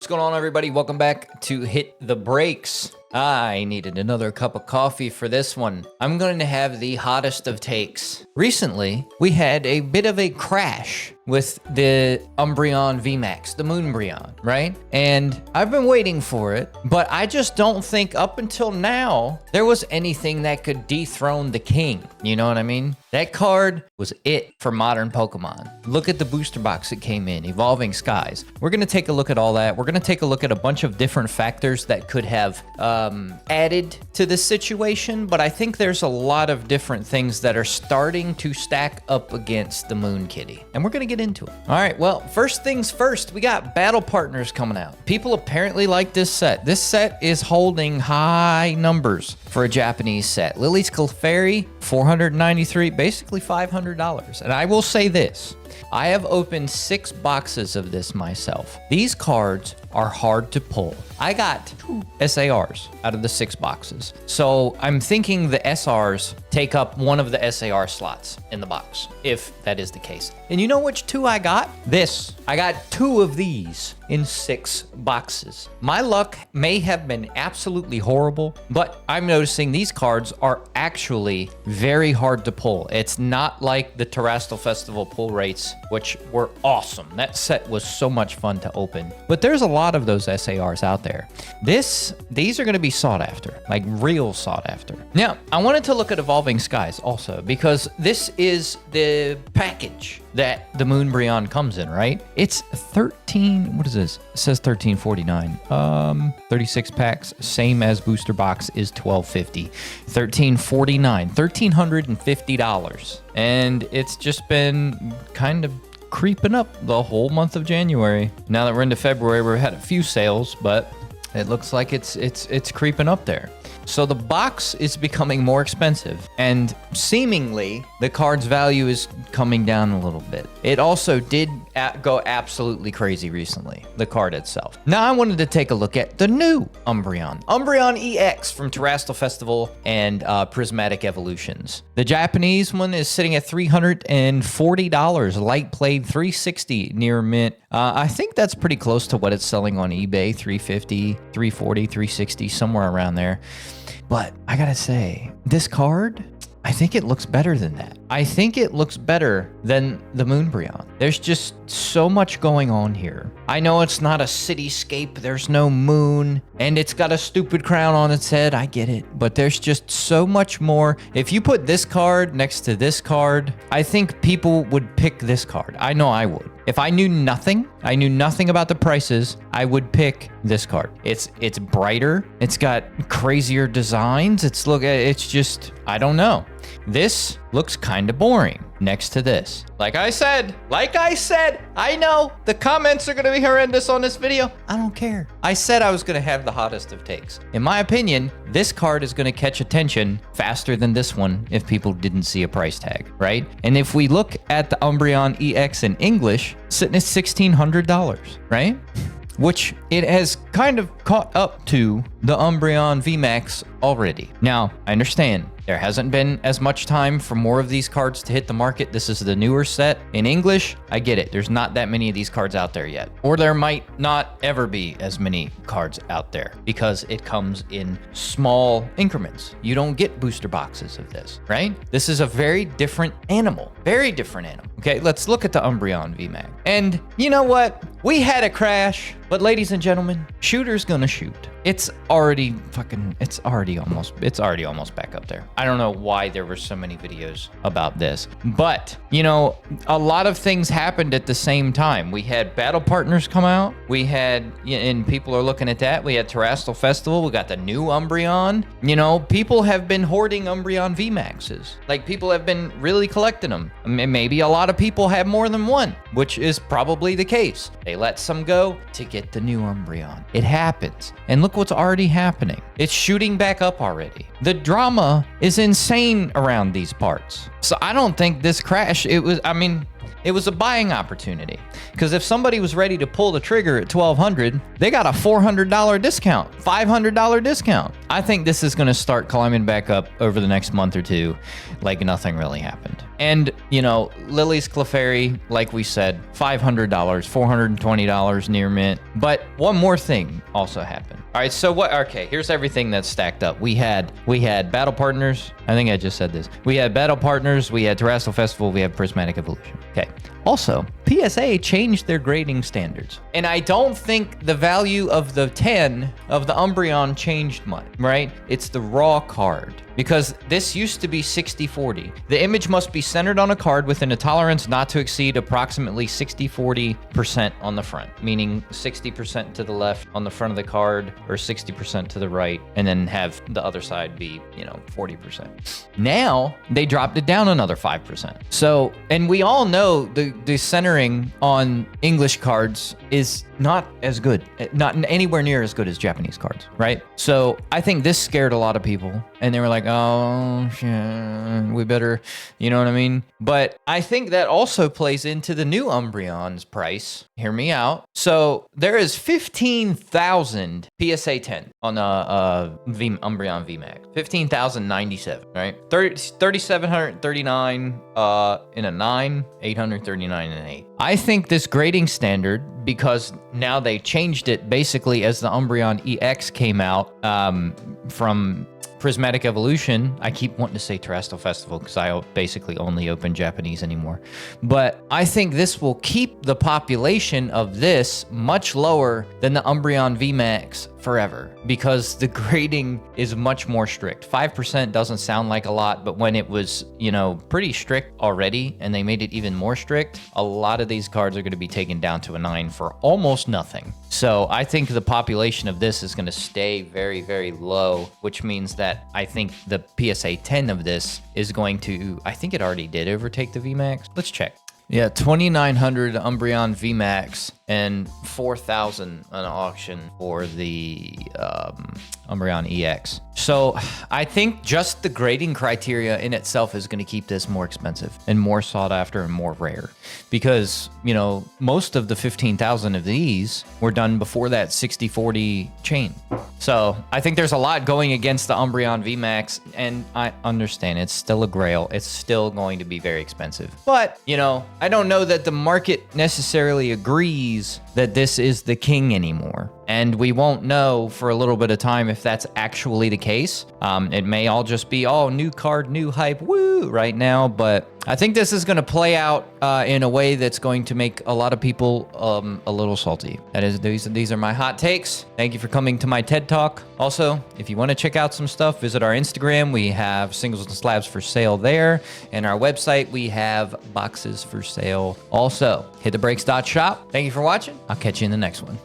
What's going on, everybody? Welcome back to Hit the Brakes. I needed another cup of coffee for this one. I'm going to have the hottest of takes. Recently, we had a bit of a crash with the Umbreon vmax, the moonbreon, right? And I've been waiting for it, but I just don't think up until now there was anything that could dethrone the king. You know what I mean? That card was it for modern Pokemon. Look at the booster box it came in, Evolving Skies. We're going to take a look at all that. We're going to take a look at a bunch of different factors that could have added to this situation, but I think there's a lot of different things that are starting to stack up against the Moon Kitty, and we're going to get into it. All right, well, first things first, we got battle partners coming out. People apparently like this set. This set is holding high numbers for a Japanese set. Lily's Clefairy, $493, basically $500. And I will say this, I have opened 6 boxes of this myself. These cards are hard to pull. I got 2 SARs out of the 6 boxes. So I'm thinking the SRs take up one of the SAR slots in the box, if that is the case. And you know which 2 I got? This. I got 2 of these in 6 boxes. My luck may have been absolutely horrible, but I'm noticing these cards are actually very hard to pull. It's not like the Terrestrial Festival pull rates, which were awesome. That set was so much fun to open. But there's a lot of those SARs out there. These are going to be sought after, like real sought after. Now, I wanted to look at Evolving Skies also, because this is the package that the Moonbreon comes in, right? It's 13, what is this? It says 1349. 36 packs, same as booster box is 1250. 1349, $1,350. And it's just been kind of creeping up the whole month of January. Now that we're into February, we've had a few sales, but it looks like it's creeping up there. So the box is becoming more expensive, and seemingly the card's value is coming down a little bit. It also did go absolutely crazy recently, the card itself. Now I wanted to take a look at the new Umbreon. Umbreon EX from Terrestrial Festival and Prismatic Evolutions. The Japanese one is sitting at $340, light played $360 near mint. I think that's pretty close to what it's selling on eBay, $350, $340, $360, somewhere around there. But I gotta say, this card, I think it looks better than that. I think it looks better than the Moonbreon. There's just so much going on here. I know it's not a cityscape, there's no moon, and it's got a stupid crown on its head, I get it. But there's just so much more. If you put this card next to this card, I think people would pick this card. I know I would. If I knew nothing about the prices, I would pick this card. It's brighter, it's got crazier designs, it's just, I don't know. This looks kind of boring next to this. Like I said, I know the comments are going to be horrendous on this video. I don't care. I said I was going to have the hottest of takes. In my opinion, this card is going to catch attention faster than this one if people didn't see a price tag, right? And if we look at the Umbreon EX in English, sitting at $1,600, right? Which it has kind of caught up to the Umbreon vmax already. Now, I understand there hasn't been as much time for more of these cards to hit the market. This is the newer set. In English, I get it. There's not that many of these cards out there yet. Or there might not ever be as many cards out there because it comes in small increments. You don't get booster boxes of this, right? This is a very different animal. Very different animal. Okay, let's look at the Umbreon VMAX. And you know what? We had a crash, but ladies and gentlemen, shooter's gonna shoot. It's already almost back up there. I don't know why there were so many videos about this, but you know, a lot of things happened at the same time. We had battle partners come out. We had, and people are looking at that. We had Terrestrial Festival. We got the new Umbreon. You know, people have been hoarding Umbreon VMAXs. Like, people have been really collecting them. Maybe a lot of people have more than one, which is probably the case. They let some go to get the new Umbreon. It happens. And look look what's already happening. It's shooting back up already. The drama is insane around these parts. So I don't think this crash, it was a buying opportunity. Because if somebody was ready to pull the trigger at $1,200, they got a $400 discount, $500 discount. I think this is going to start climbing back up over the next month or two like nothing really happened. And, you know, Lily's Clefairy, like we said, $500, $420 near mint. But one more thing also happened. All right, so okay, here's everything that's stacked up. We had Battle Partners. I think I just said this. We had Battle Partners, we had Terrestrial Festival, we had Prismatic Evolution. Okay. Also, PSA changed their grading standards. And I don't think the value of the 10 of the Umbreon changed much, right? It's the raw card. Because this used to be 60-40. The image must be centered on a card within a tolerance not to exceed approximately 60-40% on the front, meaning 60% to the left on the front of the card or 60% to the right, and then have the other side be, 40%. Now, they dropped it down another 5%. So, and we all know the centering on English cards is not as good, not anywhere near as good as Japanese cards, right? So I think this scared a lot of people, and they were like, oh, shit, we better, you know what I mean? But I think that also plays into the new Umbreon's price. Hear me out. So there is 15,000 PSA 10 on Umbreon vmax. 15,097, right? 3,739 in a 9, 839 in an 8. I think this grading standard, because now they changed it basically as the Umbreon EX came out from Prismatic Evolution. I keep wanting to say Terrestrial Festival because I basically only open Japanese anymore. But I think this will keep the population of this much lower than the Umbreon VMAX forever, because the grading is much more strict. 5% doesn't sound like a lot, but when it was, pretty strict already and they made it even more strict, a lot of these cards are going to be taken down to a 9 for almost nothing. So I think the population of this is going to stay very, very low, which means that I think the PSA 10 of this is going to, I think it already did overtake the VMAX. Let's check. Yeah, 2,900 Umbreon VMAX and 4,000 an auction for the Umbreon EX. So I think just the grading criteria in itself is going to keep this more expensive and more sought after and more rare, because, most of the 15,000 of these were done before that 60-40 chain. So I think there's a lot going against the Umbreon VMAX, and I understand it's still a grail. It's still going to be very expensive. But, I don't know that the market necessarily agrees that this is the king anymore. And we won't know for a little bit of time if that's actually the case. It may all just be, new card, new hype, woo, right now. But I think this is going to play out in a way that's going to make a lot of people a little salty. That is, these are my hot takes. Thank you for coming to my TED Talk. Also, if you want to check out some stuff, visit our Instagram. We have singles and slabs for sale there. And our website, we have boxes for sale. Also, hitthebrakes.shop. Thank you for watching. I'll catch you in the next one.